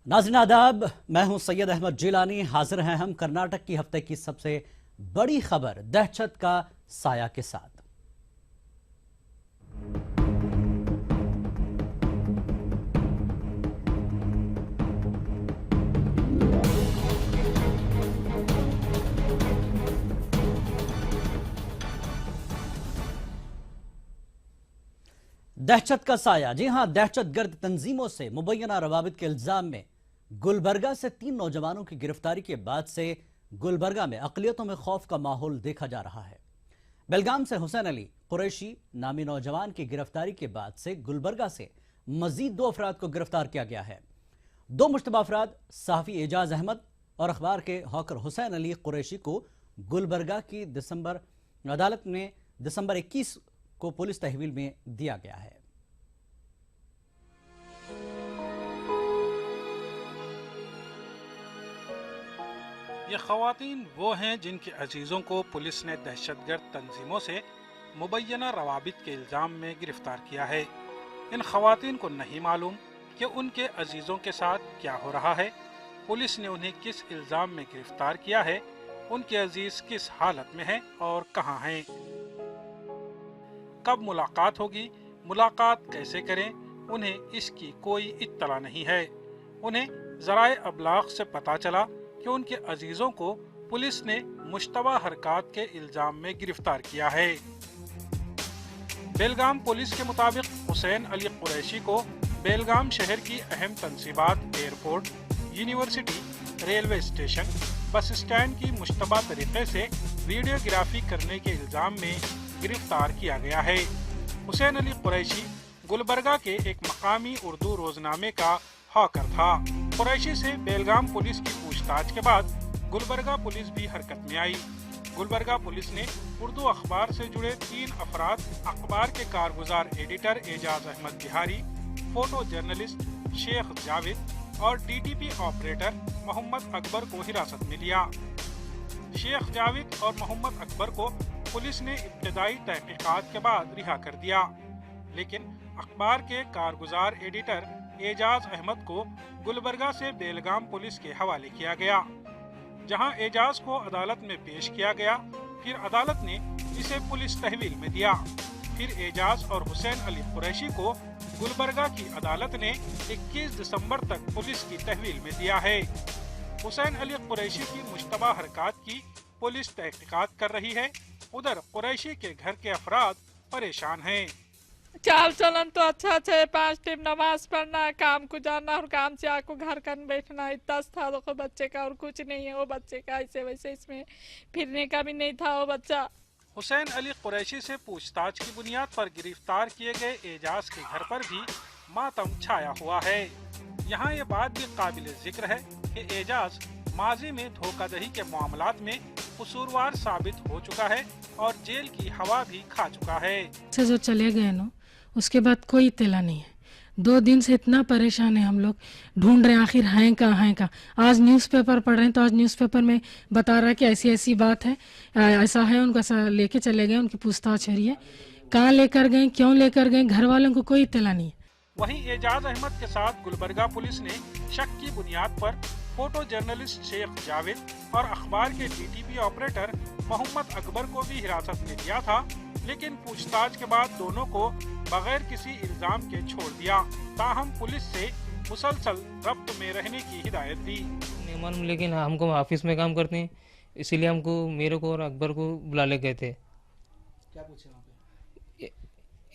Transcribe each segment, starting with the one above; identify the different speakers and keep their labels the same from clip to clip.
Speaker 1: नाज़रीन आदाब, मैं हूं सैयद अहमद जिलानी। हाजिर हैं हम कर्नाटक की हफ्ते की सबसे बड़ी खबर दहशत का साया के साथ। दहशत का साया, जी हां, दहशत गर्द तंजीमों से मुबैना रवाबित के इल्जाम में गुलबर्गा से 3 नौजवानों की गिरफ्तारी के बाद से गुलबर्गा में अक़लियतों में खौफ का माहौल देखा जा रहा है। बेलगाम से हुसैन अली कुरैशी नामी नौजवान की गिरफ्तारी के बाद से गुलबर्गा से मजीद 2 अफराद को गिरफ्तार किया गया है। 2 मुश्तबा अफराद सहाफ़ी एजाज अहमद और अखबार के हॉकर हुसैन अली कुरैशी को गुलबर्गा की अदालत में दिसंबर 21 को पुलिस तहवील में दिया गया है।
Speaker 2: ये ख़वातीन वो हैं जिनके अजीज़ों को पुलिस ने दहशतगर्द तंजीमों से मुबैना रवाबित के इल्ज़ाम में गिरफ्तार किया है। इन ख़वातीन को नहीं मालूम कि उनके अजीज़ों के साथ क्या हो रहा है, पुलिस ने उन्हें किस इल्ज़ाम में गिरफ्तार किया है, उनके अजीज़ किस हालत में हैं और कहाँ हैं, कब मुलाकात होगी, मुलाकात कैसे करें, उन्हें इसकी कोई इत्तला नहीं है। उन्हें ज़राए अबलाग से पता चला कि उनके अजीजों को पुलिस ने मुश्तबा हरकत के इल्जाम में गिरफ्तार किया है। बेलगाम पुलिस के मुताबिक हुसैन अली कुरैशी को बेलगाम शहर की अहम तंसीबात airport, university, railway station, bus stand की मुश्तबा तरीके से वीडियोग्राफी करने के इल्जाम में गिरफ्तार किया गया है। हुसैन अली कुरैशी गुलबर्गा के एक मकामी उर्दू रोजनामे का हॉकर था। कुरैशी से बेलगाम पुलिस की पूछताछ के बाद गुलबर्गा पुलिस भी हरकत में आई। गुलबर्गा पुलिस ने उर्दू अखबार से जुड़े 3 अफराद, अखबार के कारगुजार editor Ejaz Ahmed Bihari, photo journalist Sheikh Javed और डीटीपी ऑपरेटर मोहम्मद अकबर को हिरासत में लिया। शेख जावेद और मोहम्मद अकबर को पुलिस ने इब्तदाई तहकीकात के बाद रिहा कर दिया, लेकिन अखबार के कारगुजार एडिटर एजाज अहमद को गुलबर्गा से बेलगाम पुलिस के हवाले किया गया, जहां एजाज को अदालत में पेश किया गया। फिर अदालत ने इसे पुलिस तहवील में दिया। फिर एजाज और हुसैन अली कुरैशी को गुलबर्गा की अदालत ने 21 दिसंबर तक पुलिस की तहवील में दिया है। हुसैन अली कुरैशी की मुश्तबा हरकत की पुलिस तहकीकात कर रही है। उधर कुरैशी के घर के अफराद परेशान हैं।
Speaker 3: चाल चलन तो अच्छा है, 5 टाइम नमाज पढ़ना, काम को जाना और काम से आको घर कर बैठना, इतना था तो बच्चे का और कुछ नहीं है। वो बच्चे का ऐसे वैसे इसमें फिरने का भी नहीं था वो बच्चा।
Speaker 2: हुसैन अली कुरैशी से पूछताछ की बुनियाद पर गिरफ्तार किए गए एजाज के घर पर भी मातम छाया हुआ है। यहाँ ये बात भी काबिल जिक्र है कि एजाज माजी में धोखाधड़ी के मामलात में कसूरवार साबित हो चुका है और जेल की हवा भी खा चुका है।
Speaker 4: से जो चले गए ना, उसके बाद कोई इत्तला नहीं है। 2 दिन से इतना परेशान है हम लोग, ढूंढ रहे हैं आखिर हैं कहाँ। आज न्यूज़पेपर पढ़ रहे हैं तो आज न्यूज़पेपर में बता रहा है कि ऐसी ऐसी बात है, ऐसा है, उनको ऐसा लेके चले गए, उनकी पूछताछ हो रही है। कहाँ लेकर गए, क्यों लेकर गए, घर वालों को कोई इत्तला नहीं है।
Speaker 2: वहीं एजाज अहमद के साथ गुलबर्गा पुलिस ने शक की बुनियाद पर फोटो जर्नलिस्ट शेख जावेद और अखबार के डीटीपी ऑपरेटर मोहम्मद अकबर को भी हिरासत में लिया था, लेकिन पूछताछ के बाद दोनों को बगैर किसी इल्जाम के छोड़ दिया। ताहम पुलिस से मुसलसल रब्त में रहने की हिदायत दी।
Speaker 5: नहीं मालूम, लेकिन हमको ऑफिस में काम करते हैं, इसीलिए हमको, मेरे को और अकबर को बुला ले गए थे।
Speaker 6: क्या पूछे वहाँ पे?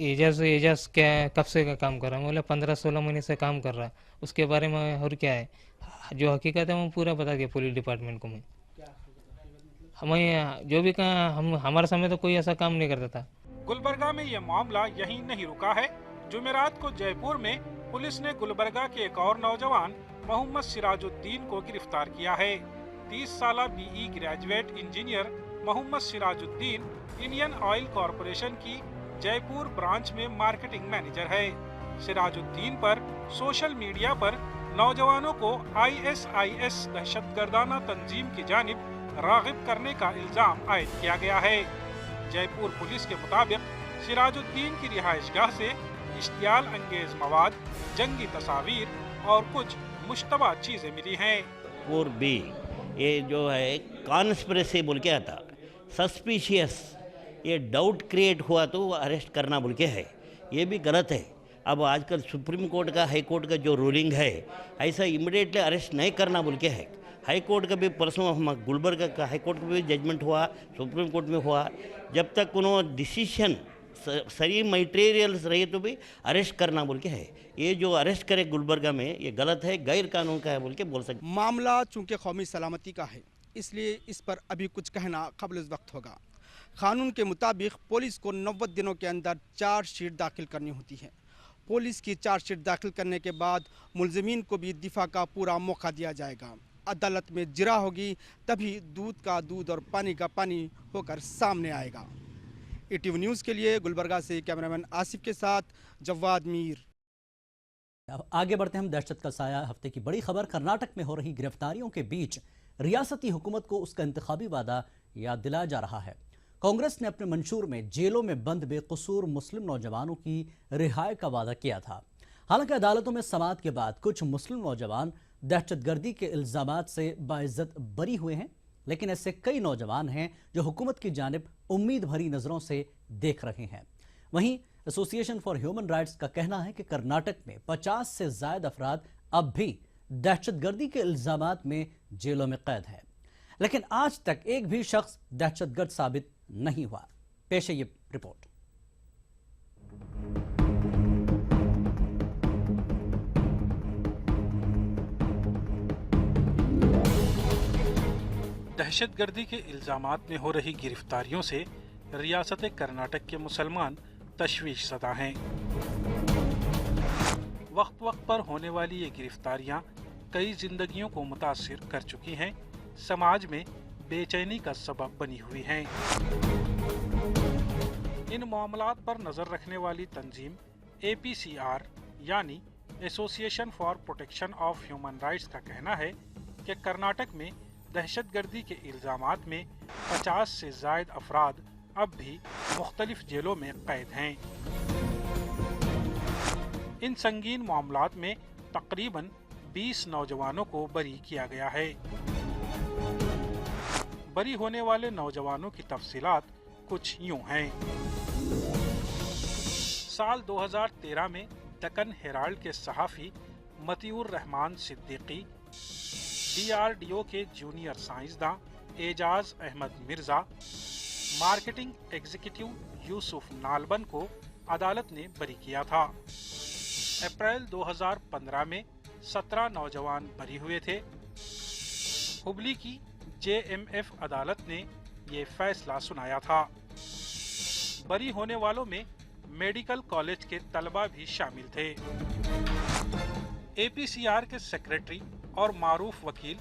Speaker 5: एजाज क्या कब से का काम कर रहा है? बोले 15-16 महीने से काम कर रहा है। उसके बारे में और क्या है, जो हकीकत है वो पूरा बता दिया पुलिस डिपार्टमेंट को। मैं हमें जो भी कहा, हमारे समय तो कोई ऐसा काम नहीं करता था।
Speaker 2: गुलबर्गा में यह मामला यहीं नहीं रुका है। जुमेरात को जयपुर में पुलिस ने गुलबर्गा के एक और नौजवान मोहम्मद सिराजुद्दीन को गिरफ्तार किया है। 30 साला BE graduate engineer Mohammed Sirajuddin Indian Oil Corporation की जयपुर ब्रांच में मार्केटिंग मैनेजर है। सिराजुद्दीन पर सोशल मीडिया पर नौजवानों को ISIS दहशतगर्दाना तंजीम की जानिब रागिब करने का इल्जाम आयद किया गया है। जयपुर पुलिस के मुताबिक सिराजुद्दीन की रिहाइशगाह से इश्तियाल अंगेज मवाद, जंगी तस्वीर और कुछ मुश्तबा चीजें मिली हैं।
Speaker 7: और बी ये जो है कॉन्स्पिरेसी बोल के आता, सस्पिशियस, ये डाउट क्रिएट हुआ तो अरेस्ट करना बोल के है, ये भी गलत है। अब आजकल सुप्रीम कोर्ट का हाई कोर्ट का जो रूलिंग है ऐसा इमिडिएटली अरेस्ट नहीं करना बोल के है। हाई कोर्ट का भी परसों गुलबर्गा का हाई कोर्ट में भी जजमेंट हुआ, सुप्रीम कोर्ट में हुआ, जब तक उन्होंने डिसीशन सही मटेरियल्स रहे तो भी अरेस्ट करना बोल के है। ये जो अरेस्ट करे गुलबर्गा में ये गलत है, गैर कानून का है बोल के बोल सकते।
Speaker 6: मामला चूंकि कौमी सलामती का है इसलिए इस पर अभी कुछ कहना क़ब्ल वक्त होगा। कानून के मुताबिक पुलिस को 90 दिनों के अंदर चार्जशीट दाखिल करनी होती है। पुलिस की चार्जशीट दाखिल करने के बाद मुलजिमीन को भी दिफा का पूरा मौका दिया जाएगा। अदालत में जिरा होगी तभी दूध का दूध और पानी का पानी होकर सामने आएगा। ETV न्यूज़ के लिए गुलबर्गा से कैमरामैन आसिफ के साथ जवाद मीर।
Speaker 1: अब आगे बढ़ते हैं हम। दहशत का साया हफ्ते की बड़ी खबर, कर्नाटक में हो रही गिरफ्तारियों के बीच रियासती हुकूमत को उसका इंतखाबी वादा याद दिलाया जा रहा है। कांग्रेस ने अपने मंशूर में जेलों में बंद बेकसूर मुस्लिम नौजवानों की रिहाई का वादा किया था। हालांकि अदालतों में समाअत के बाद कुछ मुस्लिम नौजवान दहशतगर्दी के इल्जामात से बाइज्जत बरी हुए हैं, लेकिन ऐसे कई नौजवान हैं जो हुकूमत की जानिब उम्मीद भरी नज़रों से देख रहे हैं। वहीं एसोसिएशन फॉर ह्यूमन राइट्स का कहना है कि कर्नाटक में 50 से ज़ायद अफराद अब भी दहशतगर्दी के इल्जामात में जेलों में कैद है, लेकिन आज तक एक भी शख्स दहशतगर्द साबित नहीं हुआ। पेश है ये रिपोर्ट।
Speaker 2: दहशतगर्दी के इल्जामात में हो रही गिरफ्तारियों से रियासत कर्नाटक के मुसलमान तशवीश ज़दा हैं। वक्त वक्त पर होने वाली ये गिरफ्तारियां कई जिंदगियों को मुतासिर कर चुकी हैं, समाज में बेचैनी का सबब बनी हुई हैं। इन मामलात पर नज़र रखने वाली तंजीम APCR यानी association for protection of human rights का कहना है कि कर्नाटक में दहशतगर्दी के इल्जामात में 50 से ज़ायद अफराद अब भी मुख्तलिफ जेलों में कैद हैं। इन संगीन मामलात में तकरीबन 20 नौजवानों को बरी किया गया है। बरी होने वाले नौजवानों की तफसीलात कुछ यूं हैं। साल 2013 में दक्कन हेराल्ड के सहाफ़ी मतिउर रहमान सिद्दीकी, DRDO के जूनियर साइंसदां एजाज अहमद मिर्जा, मार्केटिंग एग्जीक्यूटिव यूसुफ नालबन को अदालत ने बरी किया था। अप्रैल 2015 में 17 नौजवान बरी हुए थे। हुबली की JMF अदालत ने ये फैसला सुनाया था। बरी होने वालों में मेडिकल कॉलेज के तलबा भी शामिल थे। APCR के सेक्रेटरी और मारूफ वकील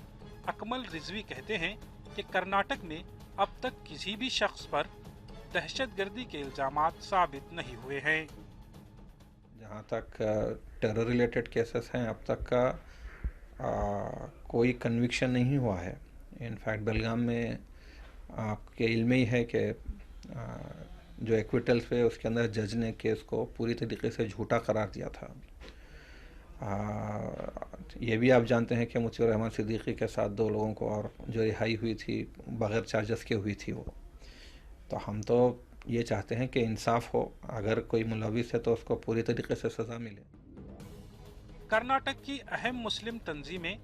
Speaker 2: अकमल रिजवी कहते हैं कि कर्नाटक में अब तक किसी भी शख्स पर दहशतगर्दी के इल्जामात साबित नहीं हुए हैं।
Speaker 8: जहाँ तक टेरर रिलेटेड केसेस हैं अब तक का कोई कन्विक्शन नहीं हुआ है। इनफैक्ट बेलगाम में आपके इल्म ही है कि जो एक्विटल्स हुए उसके अंदर जज ने केस को पूरी तरीके से झूठा करार दिया था। ये भी आप जानते हैं कि मुतिउर रहमान सिद्दीकी के साथ 2 लोगों को और जो रिहाई हुई थी बग़ैर चार्जेस के हुई थी वो। तो हम तो ये चाहते हैं कि इंसाफ हो, अगर कोई मुलविस है तो उसको पूरी तरीके से सज़ा मिले।
Speaker 2: कर्नाटक की अहम मुस्लिम तंजीमें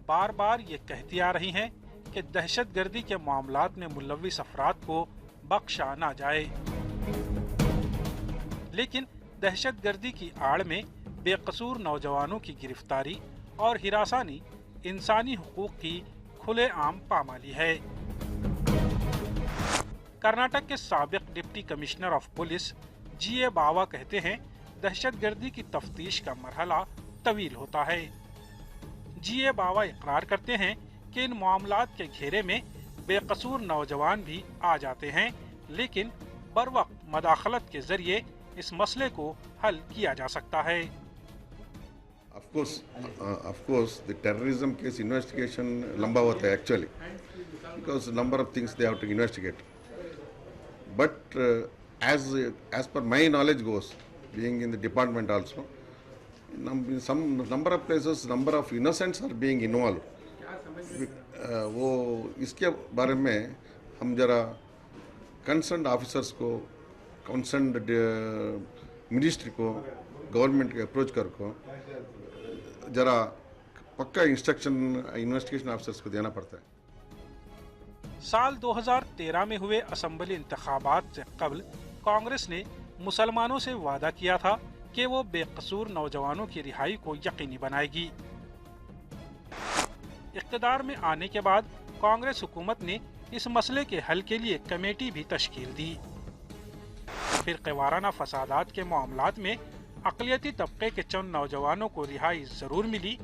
Speaker 2: बार बार ये कहती आ रही हैं कि दहशतगर्दी के मामलात में मुलविस अफराद को बख्शा ना जाए, लेकिन दहशतगर्दी की आड़ में बेकसूर नौजवानों की गिरफ्तारी और हिरासानी इंसानी हुकूक की खुलेआम पामाली है। कर्नाटक के साबिक deputy commissioner of police GA बावा कहते हैं दहशतगर्दी की तफ्तीश का मरहला तवील होता है। GA बावा इकरार करते हैं कि इन मामलात के घेरे में बेकसूर नौजवान भी आ जाते हैं, लेकिन बरवक्त मदाखलत के जरिए इस मसले को हल किया जा सकता है।
Speaker 9: Of course, the terrorism case investigation लंबा होता है actually, because number of things they have to investigate. But as per my knowledge goes, being in the department also, In some number of places, number of innocents are being involved. वो इसके बारे में हम जरा concern officers को, concern ministry को, government के approach कर को जरा पक्का इंस्ट्रक्शन इन्वेस्टिगेशन ऑफिसर्स को देना पड़ता है।
Speaker 2: साल 2013 में हुए असेंबली इंतखाबात से कबल कांग्रेस ने मुसलमानों से वादा किया था कि वो बेकसूर नौजवानों की रिहाई को यकीनी बनाएगी। इक़्तिदार में आने के बाद कांग्रेस हुकूमत ने इस मसले के हल के लिए कमेटी भी तश्कील दी। फिर वाराना फसादात के मामलात में अक़लियती तबके के चंद नौजवानों को रिहाई जरूर मिली,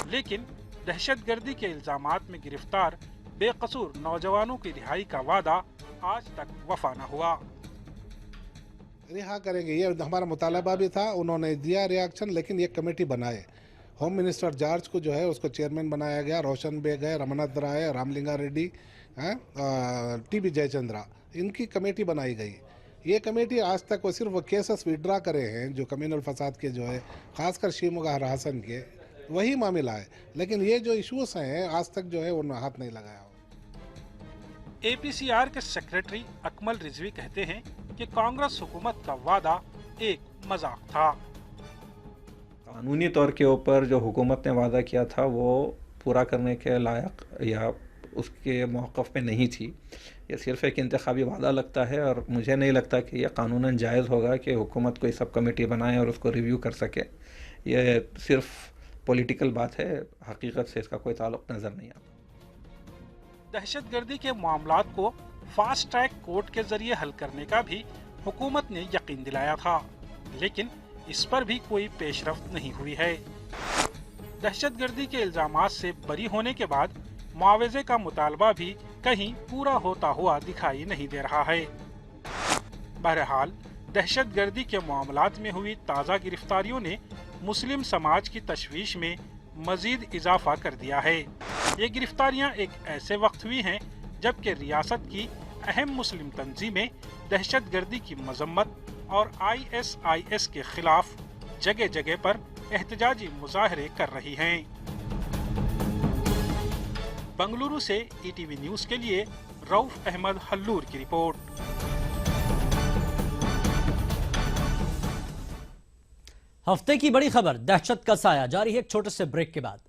Speaker 2: लेकिन दहशतगर्दी के इल्जामात में गिरफ्तार बेकसूर नौजवानों की रिहाई का वादा आज तक वफा न हुआ।
Speaker 10: रिहा करेंगे, ये हमारा मुतालबा भी था, उन्होंने दिया रिएक्शन, लेकिन ये कमेटी बनाए। होम मिनिस्टर जॉर्ज को जो है उसको चेयरमैन बनाया गया, रोशन बेग है, रमनाथ राय, रामलिंगा रेड्डी हैं, टीबी जयचंद्रा, इनकी कमेटी बनाई गई। ये कमेटी आज तक वो सिर्फ वो केसेस विड्रा करे हैं जो कम्युनल फसाद के जो है, खासकर शीमुगार हसन के, वही मामला है, लेकिन ये जो इश्यूज हैं आज तक जो है उन्होंने हाथ नहीं लगाया।
Speaker 2: APCR के सेक्रेटरी अकमल रिजवी कहते हैं कि कांग्रेस हुकूमत का वादा एक मजाक था।
Speaker 8: कानूनी तौर के ऊपर जो हुकूमत ने वादा किया था वो पूरा करने के लायक या उसके मौक़िफ़ पे नहीं थी। ये सिर्फ एक इंतखाबी वादा लगता है और मुझे नहीं लगता कि यह कानूनन जायज़ होगा कि हुकूमत कोई सब कमेटी बनाए और उसको रिव्यू कर सके। ये सिर्फ पॉलिटिकल बात है, हकीकत से इसका कोई ताल्लुक़ नज़र नहीं आता।
Speaker 2: दहशतगर्दी के मामलात को फास्ट ट्रैक कोर्ट के जरिए हल करने का भी हुकूमत ने यकीन दिलाया था, लेकिन इस पर भी कोई पेशरफ्त नहीं हुई है। दहशतगर्दी के इल्जामात से बरी होने के बाद मुआवजे का मुतालबा भी कहीं पूरा होता हुआ दिखाई नहीं दे रहा है। बहरहाल दहशतगर्दी के मामलात में हुई ताज़ा गिरफ्तारियों ने मुस्लिम समाज की तशवीश में मजीद इजाफा कर दिया है। ये गिरफ्तारियां एक ऐसे वक्त हुई हैं जबकि रियासत की अहम मुस्लिम तंजीमें दहशतगर्दी की मजम्मत और ISIS के खिलाफ जगह जगह पर एहतजाजी मुजाहरे कर रही हैं। बंगलुरु से ETV न्यूज़ के लिए रऊफ अहमद हल्लूर की रिपोर्ट।
Speaker 1: हफ्ते की बड़ी खबर, दहशत का साया। जारी है एक छोटे से ब्रेक के बाद।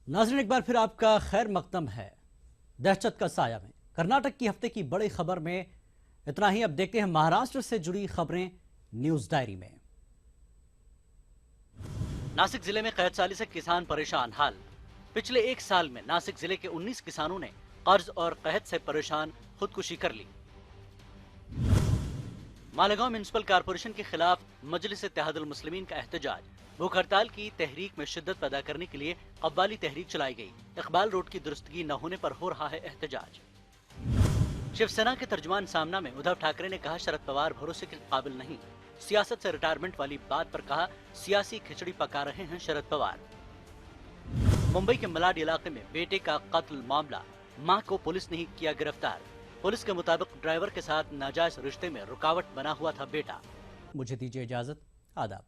Speaker 1: नाज़रीन, एक बार फिर आपका खैर मकदम है दहशत का साया में। कर्नाटक की हफ्ते की बड़ी खबर में इतना ही। अब देखते हैं महाराष्ट्र से जुड़ी खबरें न्यूज डायरी में। नासिक जिले में कैद साली से किसान परेशान हाल। पिछले एक साल में नासिक जिले के 19 किसानों ने कर्ज और कहत से परेशान खुदकुशी कर ली। मालेगांव म्युनिसिपल कारपोरेशन के खिलाफ मजलिस इत्तेहादुल मुस्लिमीन का एहतजाज। भूख हड़ताल की तहरीक में शिद्दत पैदा करने के लिए कव्वाली तहरीक चलाई गई। इकबाल रोड की दुरुस्तगी न होने पर हो रहा है एहतजाज। शिवसेना के तर्जुमान सामना में उद्धव ठाकरे ने कहा शरद पवार भरोसे के काबिल नहीं। सियासत से रिटायरमेंट वाली बात पर कहा सियासी खिचड़ी पका रहे हैं शरद पवार। मुंबई के मलाड इलाके में बेटे का कत्ल मामला, मां को पुलिस ने ही किया गिरफ्तार। पुलिस के मुताबिक ड्राइवर के साथ नाजायज रिश्ते में रुकावट बना हुआ था बेटा। मुझे दीजिए इजाजत, आदाब।